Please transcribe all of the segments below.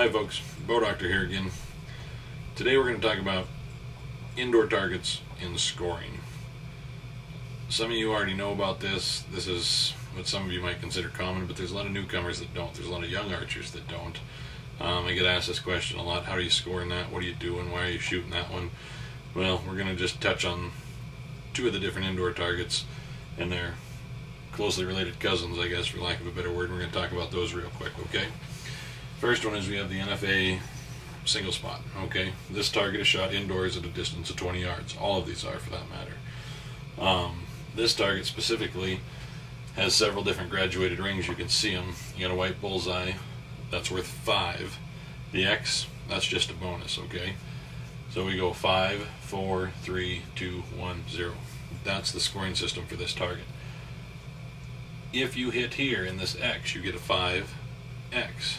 Hi folks, Bow Doctor here again. Today we're going to talk about indoor targets in scoring. Some of you already know about this. This is what some of you might consider common, but there's a lot of newcomers that don't. There's a lot of young archers that don't. I get asked this question a lot. How do you score in that? What are you doing? Why are you shooting that one? Well, we're going to just touch on two of the different indoor targets and their closely related cousins, I guess, for lack of a better word. We're going to talk about those real quick, okay? First one is we have the NFAA single spot, okay? This target is shot indoors at a distance of 20 yards. All of these are, for that matter. This target specifically has several different graduated rings. You can see them. You got a white bullseye. That's worth 5. The X, that's just a bonus, okay? So we go 5, 4, 3, 2, 1, 0. That's the scoring system for this target. If you hit here in this X, you get a 5X.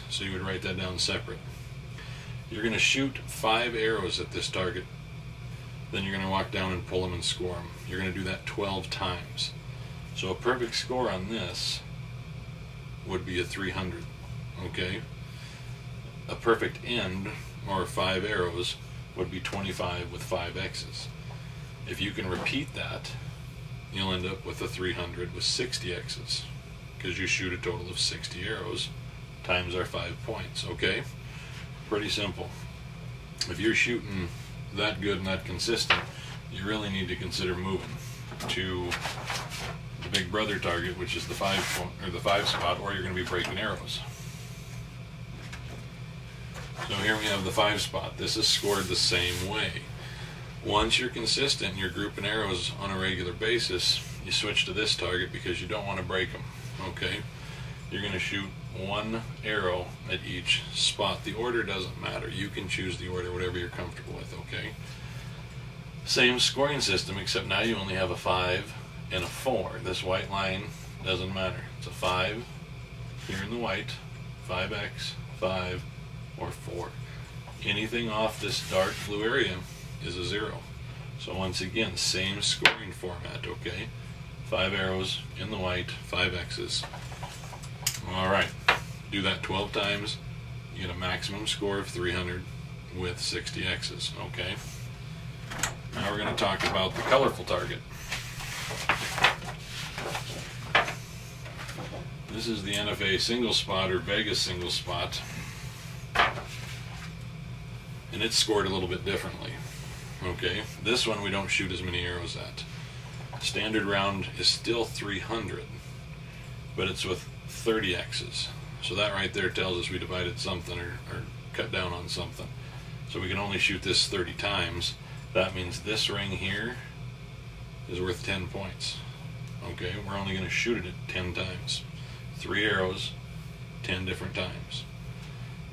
So you would write that down separate. You're going to shoot 5 arrows at this target. Then you're going to walk down and pull them and score them. You're going to do that 12 times. So a perfect score on this would be a 300. Okay? A perfect end, or 5 arrows, would be 25 with 5 X's. If you can repeat that, you'll end up with a 300 with 60 X's, because you shoot a total of 60 arrows times our 5 points, okay? Pretty simple. If you're shooting that good and that consistent, you really need to consider moving to the big brother target, which is the 5 spot, or you're going to be breaking arrows. So here we have the 5 spot. This is scored the same way. Once you're consistent and you're grouping arrows on a regular basis, you switch to this target because you don't want to break them, okay? You're going to shoot 1 arrow at each spot. The order doesn't matter. You can choose the order, whatever you're comfortable with, okay? Same scoring system, except now you only have a 5 and a 4. This white line doesn't matter. It's a 5 here in the white, 5X, 5, or 4. Anything off this dark blue area is a 0. So once again, same scoring format, okay? 5 arrows in the white, 5 X's. Alright, do that 12 times, you get a maximum score of 300 with 60 X's, okay? Now we're going to talk about the colorful target. This is the NFAA single spot, or Vegas single spot, and it's scored a little bit differently. Okay, this one we don't shoot as many arrows at. Standard round is still 300, but it's with 30 X's. So that right there tells us we divided something or cut down on something. So we can only shoot this 30 times. That means this ring here is worth 10 points. Okay, we're only going to shoot it at 10 times. 3 arrows, 10 different times.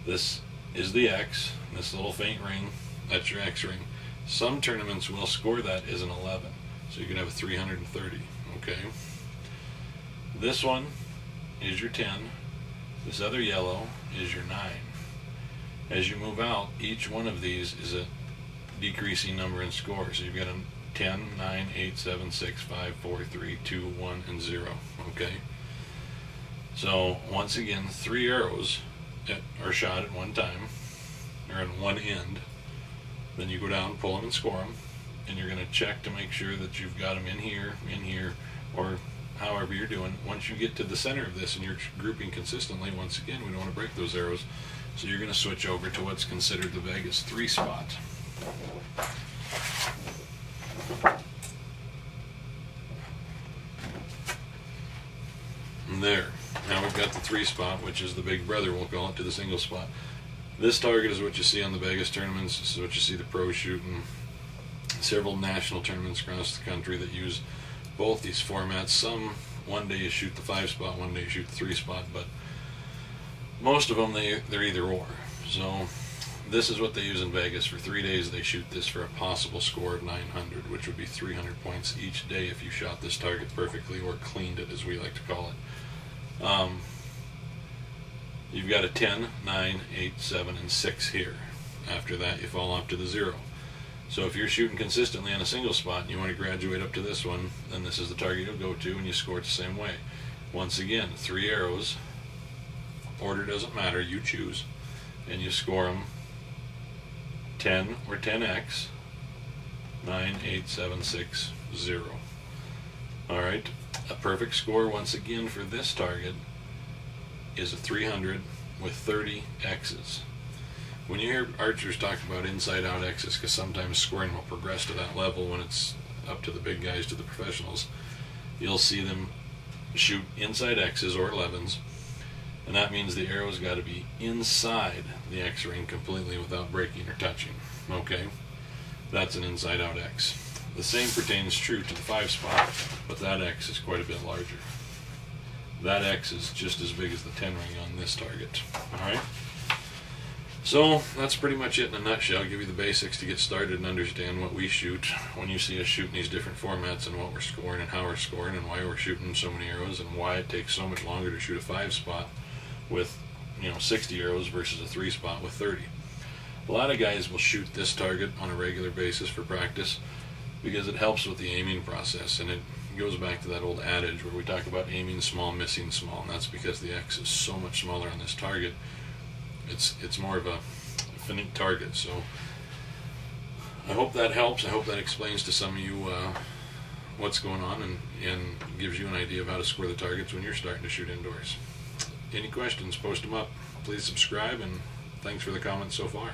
This is the X, this little faint ring, that's your X ring. Some tournaments will score that as an 11, so you can have a 330, okay? This one is your 10, this other yellow is your 9. As you move out, each one of these is a decreasing number in score, so you've got a 10, 9, 8, 7, 6, 5, 4, 3, 2, 1, and 0, okay? So, once again, 3 arrows are shot at one time, or at one end. Then you go down, pull them, and score them, and you're going to check to make sure that you've got them in here, or however you're doing. Once you get to the center of this and you're grouping consistently, once again, we don't want to break those arrows, so you're going to switch over to what's considered the Vegas 3 spot. And there. Now we've got the 3 spot, which is the big brother, we'll call it, to the single spot. This target is what you see on the Vegas tournaments. This is what you see the pros shooting. Several national tournaments across the country that use both these formats. Some, one day you shoot the 5 spot, one day you shoot the 3 spot, but most of them, they're either or. So this is what they use in Vegas. For 3 days they shoot this for a possible score of 900, which would be 300 points each day if you shot this target perfectly, or cleaned it, as we like to call it. You've got a 10, 9, 8, 7, and 6 here. After that, you fall off to the 0. So if you're shooting consistently on a single spot and you want to graduate up to this one, then this is the target you'll go to, and you score it the same way. Once again, 3 arrows. Order doesn't matter, you choose. and you score them 10 or 10x, 9, 8, 7, 6, 0. Alright, a perfect score once again for this target is a 300 with 30 X's. When you hear archers talk about inside out X's, because sometimes scoring will progress to that level when it's up to the big guys, to the professionals, you'll see them shoot inside X's or 11s, and that means the arrow's got to be inside the X ring completely without breaking or touching. Okay, that's an inside out X. The same pertains true to the 5 spot, but that X is quite a bit larger. That X is just as big as the 10 ring on this target. Alright, so that's pretty much it in a nutshell. I'll give you the basics to get started and understand what we shoot when you see us shooting these different formats, and what we're scoring and how we're scoring and why we're shooting so many arrows and why it takes so much longer to shoot a 5 spot with 60 arrows versus a 3 spot with 30. A lot of guys will shoot this target on a regular basis for practice because it helps with the aiming process, and it goes back to that old adage where we talk about aiming small, missing small, and that's because the X is so much smaller on this target. It's more of a finite target. So I hope that helps. I hope that explains to some of you what's going on, and gives you an idea of how to score the targets when you're starting to shoot indoors. Any questions, post them up. Please subscribe, and thanks for the comments so far.